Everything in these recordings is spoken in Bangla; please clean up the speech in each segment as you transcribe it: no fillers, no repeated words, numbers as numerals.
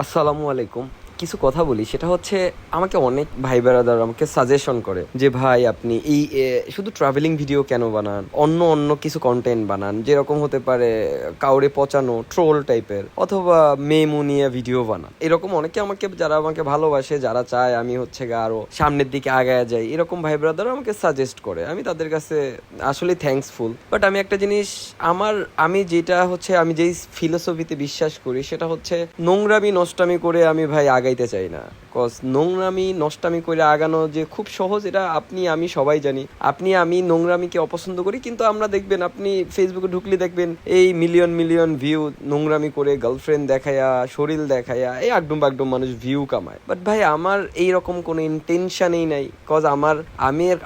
আসসালামু আলাইকুম। কিছু কথা বলি, সেটা হচ্ছে আমাকে অনেক ভাই বেড়াদার আমাকে সাজেশন করে যে ভাই আপনি এই শুধু ট্রাভেলিং ভিডিও কেন বানান, অন্য অন্য কিছু কন্টেন্ট বানান, যেরকম হতে পারে কাউরে পচানো ট্রোল টাইপের, অথবা মেমো নিয়ে ভিডিও বানান। এরকম অনেকে আমাকে, যারা আমাকে ভালোবাসে, যারা চায় আমি হচ্ছে গিয়ে আরো সামনের দিকে আগায় যাই, এরকম ভাই ব্রাদার আমাকে সাজেস্ট করে। আমি তাদের কাছে আসলে থ্যাঙ্কসফুল। বাট আমি একটা জিনিস, আমি যেটা হচ্ছে, আমি যেই ফিলোসফিতে বিশ্বাস করি সেটা হচ্ছে নোংরামি নষ্টামি করে আমি ভাই আগাইতে চাই না। কজ নোংরামি নষ্টামি করে আগানো যে খুব সহজ, এটা আপনি আমি সবাই জানি। আমি নোংরামিকে অপছন্দ করি, কিন্তু আমরা দেখবেন, আপনি ফেসবুকে ঢুকলে দেখবেন এই মিলিয়ন মিলিয়ন ভিউ নোংরামি করে, গার্লফ্রেন্ড দেখায়া, শরীর দেখায়া, এই আগডুম বাগডুম মানুষ ভিউ কামায়। বাট ভাই আমার এইরকম কোনো ইন্টেনশনই নাই। কজ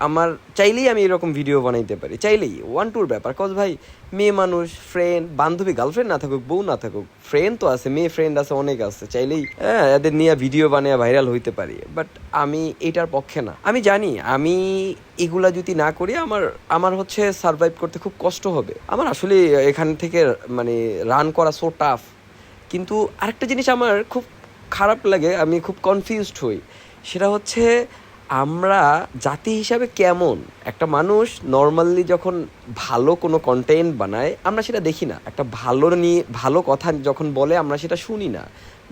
আমার চাইলেই আমি এরকম ভিডিও বানাইতে পারি, চাইলেই ওয়ান টুর ব্যাপার। কজ ভাই মেয়ে মানুষ, ফ্রেন্ড বান্ধবী, গার্লফ্রেন্ড না থাকুক, বউ না থাকুক, ফ্রেন্ড তো আছে, মেয়ে ফ্রেন্ড আছে, অনেক আছে, চাইলেই এদের নিয়ে ভিডিও বানিয়ে ভাইরাল হইতে পারি। বাট আমি এটার পক্ষে না। আমি জানি আমি এগুলা যদি না করি আমার হচ্ছে সার্ভাইভ করতে খুব কষ্ট হবে। আমার আসলে এখান থেকে মানে রান করা সো টাফ। কিন্তু আরেকটা জিনিস আমার খুব খারাপ লাগে, আমি খুব কনফিউজড হই। সেটা হচ্ছে আমরা জাতি হিসাবে কেমন, একটা মানুষ নর্মালি যখন ভালো কোনো কন্টেন্ট বানায় আমরা সেটা দেখি না। একটা ভালো কথা যখন বলে আমরা সেটা শুনি না।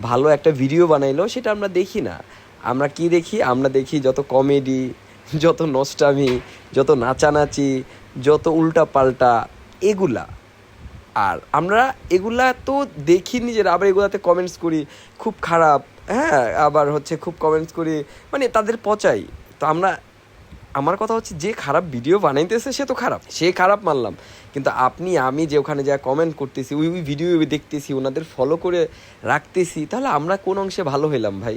ভালো একটা ভিডিও বানাইলো সেটা আমরা দেখি না। আমরা কি দেখি? আমরা দেখি যত কমেডি, যত নষ্টামি, যত নাচানাচি, যত উল্টা পাল্টা, এগুলা। আর আমরা এগুলা তো দেখি নিজের, আবার এগুলাতে কমেন্টস করি খুব খারাপ। হ্যাঁ, আবার হচ্ছে খুব কমেন্টস করি, মানে তাদের পচাই। তো আমার কথা হচ্ছে, যে খারাপ ভিডিও বানাইতেছে সে তো খারাপ, সে খারাপ মানলাম। কিন্তু আমি যে ওখানে যা কমেন্ট করতেছি, ওই ভিডিও দেখতেছি, ওনাদের ফলো করে রাখতেছি, তাহলে আমরা কোন অংশে ভালো হইলাম ভাই?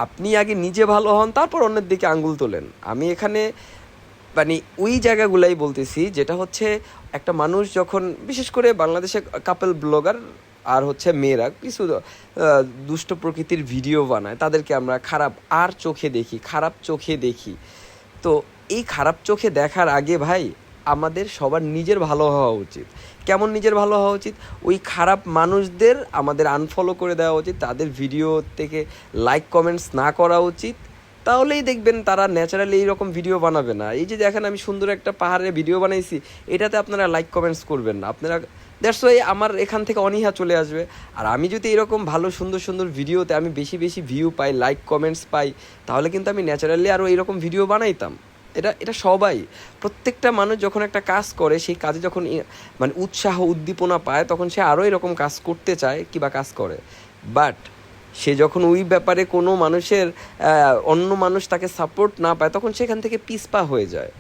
আপনি আগে নিজে ভালো হন, তারপর অন্যের দিকে আঙ্গুল তোলেন। আমি এখানে মানে ওই জায়গাগুলাই বলতেছি, যেটা হচ্ছে একটা মানুষ যখন, বিশেষ করে বাংলাদেশে কাপল ব্লগার আর হচ্ছে মেয়েরা কিছু দুষ্ট প্রকৃতির ভিডিও বানায়, তাদেরকে আমরা খারাপ চোখে দেখি। তো এই খারাপ চোখে দেখার আগে ভাই আমাদের সবার নিজের ভালো হওয়া উচিত। কেমন নিজের ভালো হওয়া উচিত? ওই খারাপ মানুষদের আমাদের আনফলো করে দেওয়া উচিত, তাদের ভিডিও থেকে লাইক কমেন্টস না করা উচিত। তাহলেই দেখবেন তারা ন্যাচারালি এইরকম ভিডিও বানাবে না। এই যে দেখেন আমি সুন্দর একটা পাহাড়ের ভিডিও বানাইছি, এটাতে আপনারা লাইক কমেন্টস করবেন না, আপনারা দ্যাটস ওয়াই আমার এখান থেকে অনীহা চলে আসবে। আর আমি যদি এরকম ভালো সুন্দর সুন্দর ভিডিওতে আমি বেশি বেশি ভিউ পাই, লাইক কমেন্টস পাই, তাহলে কিন্তু আমি ন্যাচারালি আরও এইরকম ভিডিও বানাইতাম। এটা সবাই, প্রত্যেকটা মানুষ যখন একটা কাজ করে, সেই কাজে যখন মানে উৎসাহ উদ্দীপনা পায়, তখন সে আরও এরকম কাজ করতে চায় কিংবা কাজ করে। বাট সে যখন ওই ব্যাপারে কোনো মানুষের অন্য মানুষ তাকে সাপোর্ট না পায়, তখন সেখান থেকে পিছপা হয়ে যায়।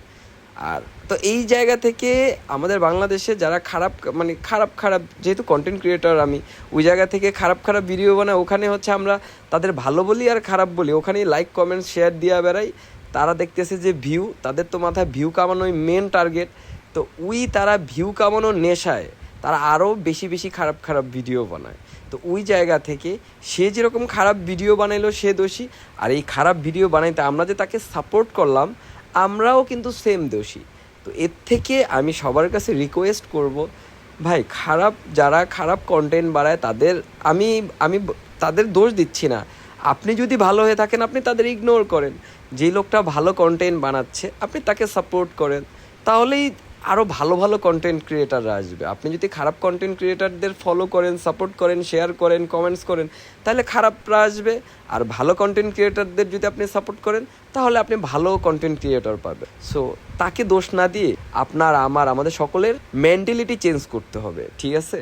আর তো এই জায়গা থেকে আমাদের বাংলাদেশে যারা খারাপ যেহেতু কন্টেন্ট ক্রিয়েটর, আমি ওই জায়গা থেকে খারাপ ভিডিও বানাই, ওখানে হচ্ছে আমরা তাদের ভালো বলি আর খারাপ বলি, ওখানেই লাইক কমেন্ট শেয়ার দিয়া বেড়াই। তারা দেখতেছে যে ভিউ, তাদের তো মাথায় ভিউ কামানোই মেন টার্গেট। তো তারা ভিউ কামানোর নেশায় তারা আরও বেশি বেশি খারাপ ভিডিও বানায়। তো ওই জায়গা থেকে সে যেরকম খারাপ ভিডিও বানাইলো সে দোষী, আর এই খারাপ ভিডিও বানাইতে আমরা যে তাকে সাপোর্ট করলাম আমরাও কিন্তু সেম দোষী। তো এর থেকে আমি সবার কাছে রিকোয়েস্ট করব, ভাই যারা খারাপ কন্টেন্ট বানায় তাদের আমি আমি তাদের দোষ দিচ্ছি না। আপনি যদি ভালো হয়ে থাকেন আপনি তাদের ইগনোর করেন। যে লোকটা ভালো কন্টেন্ট বানাচ্ছে আপনি তাকে সাপোর্ট করেন, তাহলেই আরও ভালো ভালো কন্টেন্ট ক্রিয়েটাররা আসবে। আপনি যদি খারাপ কন্টেন্ট ক্রিয়েটারদের ফলো করেন, সাপোর্ট করেন, শেয়ার করেন, কমেন্টস করেন, তাহলে খারাপরা আসবে। আর ভালো কন্টেন্ট ক্রিয়েটারদের যদি আপনি সাপোর্ট করেন, তাহলে আপনি ভালো কন্টেন্ট ক্রিয়েটর পাবেন। সো তাকে দোষ না দিয়ে আমাদের সকলের মেন্টালিটি চেঞ্জ করতে হবে, ঠিক আছে?